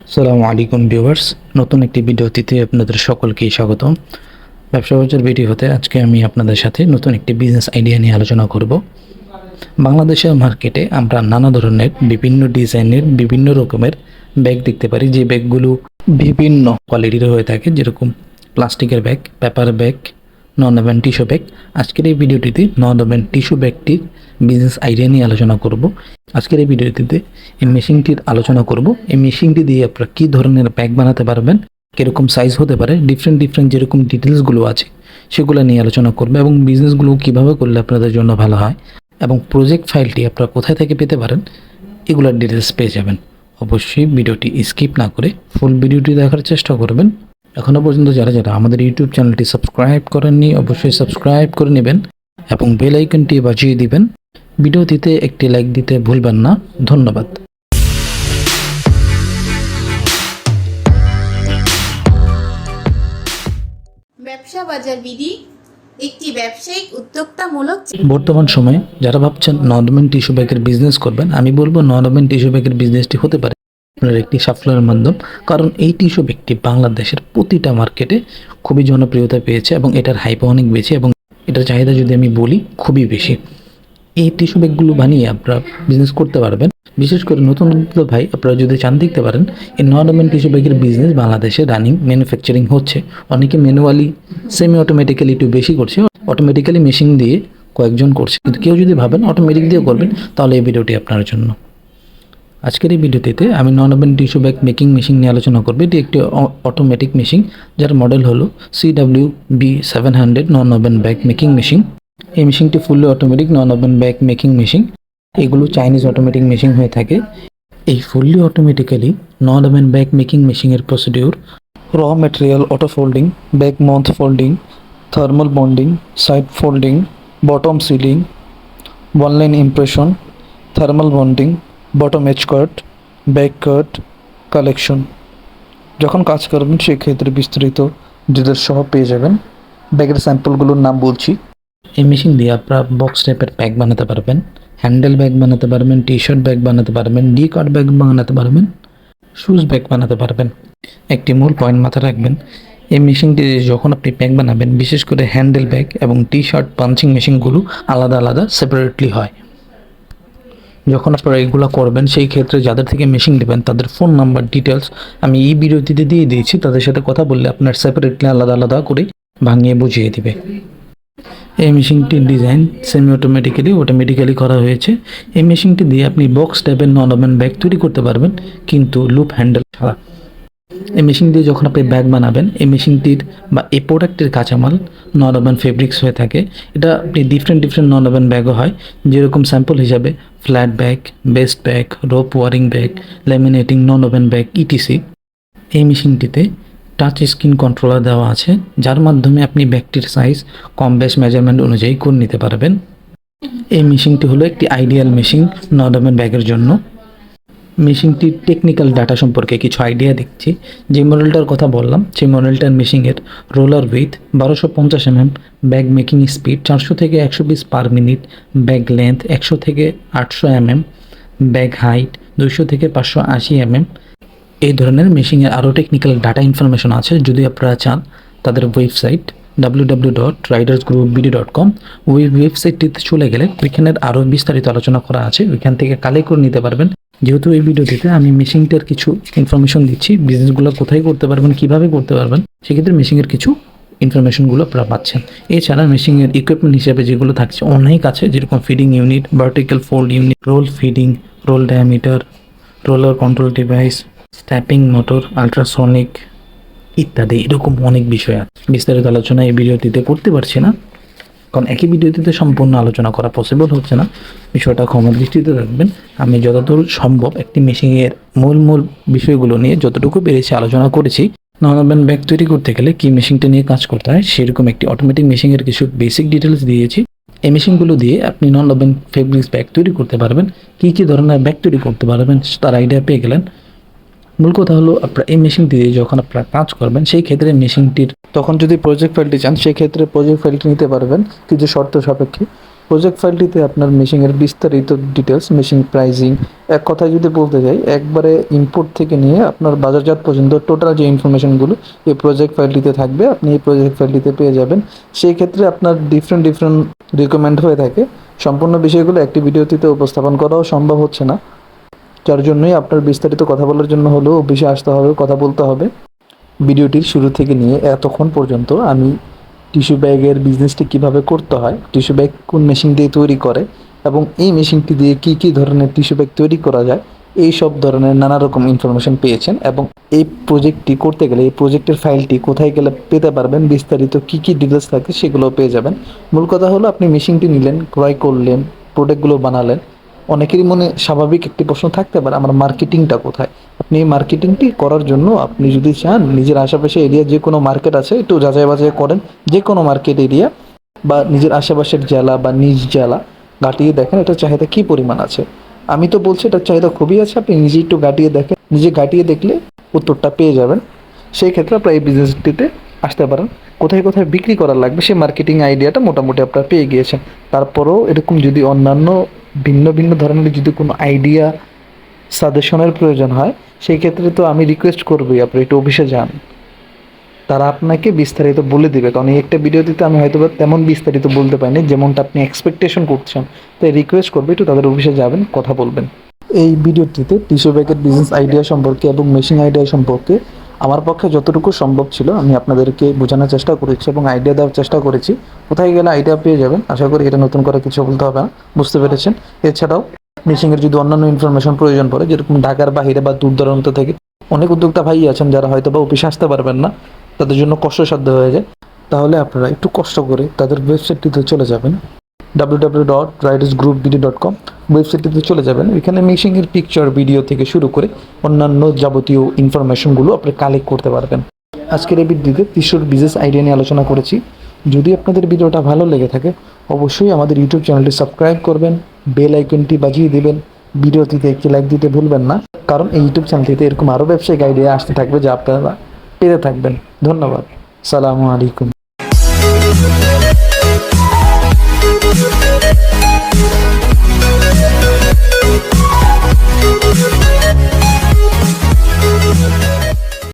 আসসালামু আলাইকুম ভিউয়ার্স, নতুন একটি ভিডিওতে আপনাদের সকলকেই স্বাগতম। ব্যবসা বাজার ভিডিওতে আজকে আমি আপনাদের সাথে নতুন একটি বিজনেস আইডিয়া নিয়ে আলোচনা করব। বাংলাদেশের মার্কেটে আমরা নানা ধরনের বিভিন্ন ডিজাইনের বিভিন্ন রকমের ব্যাগ দেখতে পারি, যে ব্যাগগুলো বিভিন্ন কোয়ালিটির হয়ে থাকে, যেরকম প্লাস্টিকের ব্যাগ, paper bag, non woven tissue bag. আজকের এই ভিডিওটিতে নন ওভেন টিস্যু ব্যাগটির বিজনেস আইডিয়া নিয়ে আলোচনা করব। আজকের এই ভিডিওটিতে এই মেশিনটির আলোচনা করব। এই মেশিনটি দিয়ে আপনারা কী ধরনের ব্যাগ বানাতে পারবেন, কীরকম সাইজ হতে পারে, ডিফারেন্ট যেরকম ডিটেলসগুলো আছে সেগুলো নিয়ে আলোচনা করবে, এবং বিজনেসগুলো কীভাবে করলে আপনাদের জন্য ভালো হয় এবং প্রজেক্ট ফাইলটি আপনারা কোথায় থেকে পেতে পারেন এগুলোর ডিটেলস পেয়ে যাবেন। অবশ্যই ভিডিওটি স্কিপ না করে ফুল ভিডিওটি দেখার চেষ্টা করবেন। এখনও পর্যন্ত যারা আমাদের ইউটিউব চ্যানেলটি সাবস্ক্রাইব করেননি অবশ্যই সাবস্ক্রাইব করে নেবেন এবং বেল আইকনটি বাজিয়ে দিবেন। ভিডিওটিতে একটি লাইক দিতে ভুলবেন না। ধন্যবাদ। ব্যবসা বাজার বিডি একটি ব্যবসায়িক উদ্যোক্তামূলক। বর্তমান সময়ে যারা ভাবছেন নন ওভেন টিস্যু ব্যাগের বিজনেস করবেন, আমি বলবো নন ওভেন টিস্যু ব্যাগের বিজনেসটি হতে পারে আপনার একটি সাফল্যের মাধ্যম, কারণ এই টিস্যু ব্যাগটি বাংলাদেশের প্রতিটা মার্কেটে খুবই জনপ্রিয়তা পেয়েছে এবং এটার হাইপ অনেক বেশি এবং এটার চাহিদা যদি আমি বলি খুবই বেশি। এই টিস্যু ব্যাগগুলো বানিয়ে আপনারা বিজনেস করতে পারবেন। বিশেষ করে নতুন ভাই আপনারা যদি চান দেখতে পারেন এই নন ওভেন টিস্যু ব্যাগের বিজনেস বাংলাদেশে রানিং ম্যানুফ্যাকচারিং হচ্ছে। অনেকে ম্যানুয়ালি সেমি অটোমেটিক্যালি একটু বেশি করছে, অটোমেটিক্যালি মেশিন দিয়ে কয়েকজন করছে, কিন্তু কেউ যদি ভাবেন অটোমেটিক দিয়ে করবেন তাহলে এই ভিডিওটি আপনার জন্য। আজকের এই ভিডিওটিতে আমি নন woven tissue bag making machine নিয়ে আলোচনা করব। এটি একটি অটোমেটিক মেশিন যার মডেল হলো CWB700 non woven bag making machine. এই মেশিনটি fully automatic non woven bag making machine. এগুলো চাইনিজ অটোমেটিক মেশিন হয়ে থাকে। এই fully automatically non woven bag making মেশিনের procedure: raw material auto folding, bag mount folding, thermal bonding, side folding, bottom sealing, one line impression, thermal bonding, bottom edge cut, back cut, collection. যখন কাজ করবেন সেক্ষেত্রে বিস্তারিত details সহ পেয়ে যাবেন। ব্যাগের স্যাম্পলগুলোর নাম বলছি। এই মেশিন দিয়ে আপনারা বক্স টাইপের ব্যাগ বানাতে পারবেন, হ্যান্ডেল ব্যাগ বানাতে পারবেন, টি শার্ট ব্যাগ বানাতে পারবেন, ডি কার্ড ব্যাগ বানাতে পারবেন, শুজ ব্যাগ বানাতে পারবেন। একটি মূল পয়েন্ট মাথায় রাখবেন, এই মেশিনটি যখন আপনি ব্যাগ বানাবেন, বিশেষ করে হ্যান্ডেল ব্যাগ এবং টি শার্ট পাঞ্চিং মেশিনগুলো আলাদা আলাদা সেপারেটলি হয়। যখন আপনারা এগুলো করবেন সেই ক্ষেত্রে যাদের থেকে মেশিন নেবেন তাদের ফোন নাম্বার ডিটেলস আমি এই ভিডিওটিতে দিয়ে দিয়েছি। তাদের সাথে কথা বললে আপনার সেপারেটলি আলাদা আলাদা করে ভাঙিয়ে বুঝিয়ে দিবে। এই মেশিনটির ডিজাইন সেমি অটোমেটিক্যালি করা হয়েছে। এই মেশিনটি দিয়ে আপনি বক্স টাইপের নন ওভেন ব্যাগ তৈরি করতে পারবেন, কিন্তু লুপ হ্যান্ডেল ছাড়া। এই মেশিন দিয়ে যখন আপনি ব্যাগ বানাবেন, এই মেশিনটির বা এই প্রোডাক্টের কাঁচামাল নন ওভেন ফেব্রিক্স হয়ে থাকে। এটা আপনি ডিফারেন্ট নন ওভেন ব্যাগও হয়, যেরকম স্যাম্পল হিসাবে flat bag, vest bag, rope wiring bag, laminating non woven bag etc. এই মেশিনটিতে টাচ স্ক্রিন কন্ট্রোলার দেওয়া আছে, যার মাধ্যমে আপনি ব্যাগটির সাইজ কম বেশ মেজারমেন্ট অনুযায়ী করে নিতে পারবেন। এই মেশিনটি হলো একটি আইডিয়াল মেশিন নন ওভেন ব্যাগের জন্য। মেশিনটির টেকনিক্যাল ডাটা সম্পর্কে কিছু আইডিয়া দিচ্ছি। যে মডেলটার কথা বললাম সেই মডেলটার মেশিনের roller with 1250 mm, bag making speed 400 থেকে 120 পার মিনিট, ব্যাগ লেন্থ 100 থেকে 800 mm, ব্যাগ হাইট 200 থেকে 580 mm। এই ধরনের মেশিনের আরও টেকনিক্যাল ডাটা ইনফরমেশন আছে। যদি আপনারা চান তাদের ওয়েবসাইট www.ridersgroupbd.com, ওই ওয়েবসাইটটিতে চলে গেলে ওইখানের আরও বিস্তারিত আলোচনা করা আছে, ওইখান থেকে কালেক্ট করে নিতে পারবেন। যেহেতু এই ভিডিওটিতে আমি মেশিনটার কিছু ইনফরমেশন দিচ্ছি, বিজনেসগুলো কোথায় করতে পারবেন, কীভাবে করতে পারবেন, সেক্ষেত্রে মেশিনের কিছু ইনফরমেশনগুলো আপনারা পাচ্ছেন। এছাড়া মেশিনের ইকুইপমেন্ট হিসেবে যেগুলো থাকছে অনেক আছে, যেরকম feeding unit, vertical fold unit, roll feeding, roll diameter, roller control device, stepping motor, ultrasonic ইত্যাদি। এরকম অনেক বিষয় আছে। বিস্তারিত আলোচনা এই ভিডিওটিতে করতে পারছি না, কারণ একই ভিডিওটিতে সম্পূর্ণ আলোচনা করা পসিবল হচ্ছে না। বিষয়টা ক্ষমা দৃষ্টিতে রাখবেন। আমি যতদূর সম্ভব একটি মেশিনের মূল বিষয়গুলো নিয়ে যতটুকু পেরেছি আলোচনা করেছি। নন ওভেন ব্যাগ তৈরি করতে গেলে কি মেশিনটা নিয়ে কাজ করতে হয় সেরকম একটি অটোমেটিক মেশিনের কিছু বেসিক ডিটেলস দিয়েছি। এই মেশিনগুলো দিয়ে আপনি নন ওভেন ফেব্রিক্স ব্যাগ তৈরি করতে পারবেন। কী ধরনের ব্যাগ তৈরি করতে পারবেন তার আইডিয়া পেয়ে গেলেন। মূল কথা হলো আপনারা এই মেশিন দিয়ে যখন আপনারা কাজ করবেন সেই ক্ষেত্রে মেশিনটির তখন যদি প্রজেক্ট ফাইলটি চান সেই ক্ষেত্রে প্রজেক্ট ফাইলটি নিতে পারবেন কিছু শর্ত সাপেক্ষে। প্রজেক্ট ফাইলটিতে আপনার মেশিনের বিস্তারিত ডিটেলস, মেশিন প্রাইজিং, এক কথায় যদি বলতে যাই একবারে ইনপুট থেকে নিয়ে আপনার বাজারজাত পর্যন্ত টোটাল যে ইনফরমেশনগুলো এই প্রজেক্ট ফাইলটিতে থাকবে, আপনি এই প্রজেক্ট ফাইলটিতে পেয়ে যাবেন। সেই ক্ষেত্রে আপনার ডিফারেন্ট রিকমেন্ড হয়ে থাকে। সম্পূর্ণ বিষয়গুলো একটি ভিডিওটিতে উপস্থাপন করাও সম্ভব হচ্ছে না, যার জন্যই আপনার বিস্তারিত কথা বলার জন্য হলেও অফিসে আসতে হবে, কথা বলতে হবে। ভিডিওটির শুরু থেকে নিয়ে এতক্ষণ পর্যন্ত আমি টিস্যু ব্যাগের বিজনেসটি কীভাবে করতে হয়, টিস্যু ব্যাগ কোন মেশিন দিয়ে তৈরি করে এবং এই মেশিনটি দিয়ে কী কী ধরনের টিস্যু ব্যাগ তৈরি করা যায়, এই সব ধরনের নানা রকম ইনফরমেশন পেয়েছেন। এবং এই প্রজেক্টটি করতে গেলে এই প্রজেক্টের ফাইলটি কোথায় গেলে পেতে পারবেন, বিস্তারিত কী কী ডিটেলস থাকে সেগুলো পেয়ে যাবেন। মূল কথা হলো আপনি মেশিনটি নিলেন, ক্রয় করলেন, প্রোডাক্টগুলো বানালেন। অনেকেরই মনে স্বাভাবিক একটি প্রশ্ন থাকতে পারে, আমার মার্কেটিংটা কোথায়? আপনি এই মার্কেটিংটি করার জন্য আপনি যদি চান নিজের আশেপাশে এরিয়া যে কোনো মার্কেট আছে একটু যাচাই বাছাই করেন, যে কোনো মার্কেট এরিয়া বা নিজের আশেপাশের জেলা বা নিজ জেলা ঘাটিয়ে দেখেন এটা চাহিদা কী পরিমাণ আছে। আমি তো বলছি এটার চাহিদা খুবই আছে, আপনি নিজে একটু ঘাটিয়ে দেখেন, নিজে ঘাটিয়ে দেখলে উত্তরটা পেয়ে যাবেন। সেই ক্ষেত্রে আপনার এই বিজনেসটিতে আসতে পারেন। কোথায় কোথায় বিক্রি করা লাগবে সেই মার্কেটিং আইডিয়াটা মোটামুটি আপনারা পেয়ে গিয়েছেন। তারপরেও এরকম যদি অন্যান্য ভিন্ন ভিন্ন ধরনের যদি কোনো আইডিয়া সাজেশনের প্রয়োজন হয়, সেই ক্ষেত্রে তো আমি রিকোয়েস্ট করবই আপনি একটু অফিসে যান, তারা আপনাকে বিস্তারিত বলে দিবে। কারণ এই একটা ভিডিওতে আমি হয়তো তেমন বিস্তারিত বলতে পারিনি যেমনটা আপনি এক্সপেকটেশন করছেন। তাই রিকোয়েস্ট করবো একটু তাদের অফিসে যাবেন, কথা বলবেন। এই ভিডিওটিতে টিস্যু ব্যাগের বিজনেস আইডিয়া সম্পর্কে এবং মেশিন আইডিয়া সম্পর্কে আমার পক্ষে যতটুকু সম্ভব ছিল আমি আপনাদেরকে বোঝানোর চেষ্টা করেছি এবং আইডিয়া দেওয়ার চেষ্টা করেছি। কোথায় গেলে আইডিয়া পেয়ে যাবেন, আশা করি এটা নতুন করে কিছু বলতে হবে না, বুঝতে পেরেছেন। এছাড়াও মেশিনের যদি অন্যান্য ইনফরমেশন প্রয়োজন পড়ে, যেরকম ঢাকার বাইরে বা দূর দূরান্ত থেকে অনেক উদ্যোক্তা ভাই আছেন যারা হয়তো বা অফিসে আসতে পারবেন না, তাদের জন্য কষ্টসাধ্য হয়ে যায়, তাহলে আপনারা একটু কষ্ট করে তাদের ওয়েবসাইটটিতে চলে যাবেন, www.ridesgroupbd.com ওয়েবসাইটটিতে চলে যাবেন। এখানে মেশিনের পিকচার, ভিডিও থেকে শুরু করে অন্যান্য যাবতীয় ইনফরমেশনগুলো আপনি কালেক্ট করতে পারবেন। আজকের এই ভিডিওতে টিস্যুর বিজনেস আইডিয়া নিয়ে আলোচনা করেছি। যদি আপনাদের ভিডিওটা ভালো লেগে থাকে অবশ্যই আমাদের ইউটিউব চ্যানেলটি সাবস্ক্রাইব করবেন, বেল আইকনটি বাজিয়ে দেবেন, ভিডিওটিতে একটি লাইক দিতে ভুলবেন না, কারণ এই ইউটিউব চ্যানেলটিতে এরকম আরও ব্যবসায়িক আইডিয়া আসতে থাকবে যা আপনারা পেতে থাকবেন। ধন্যবাদ। সালামু আলাইকুম।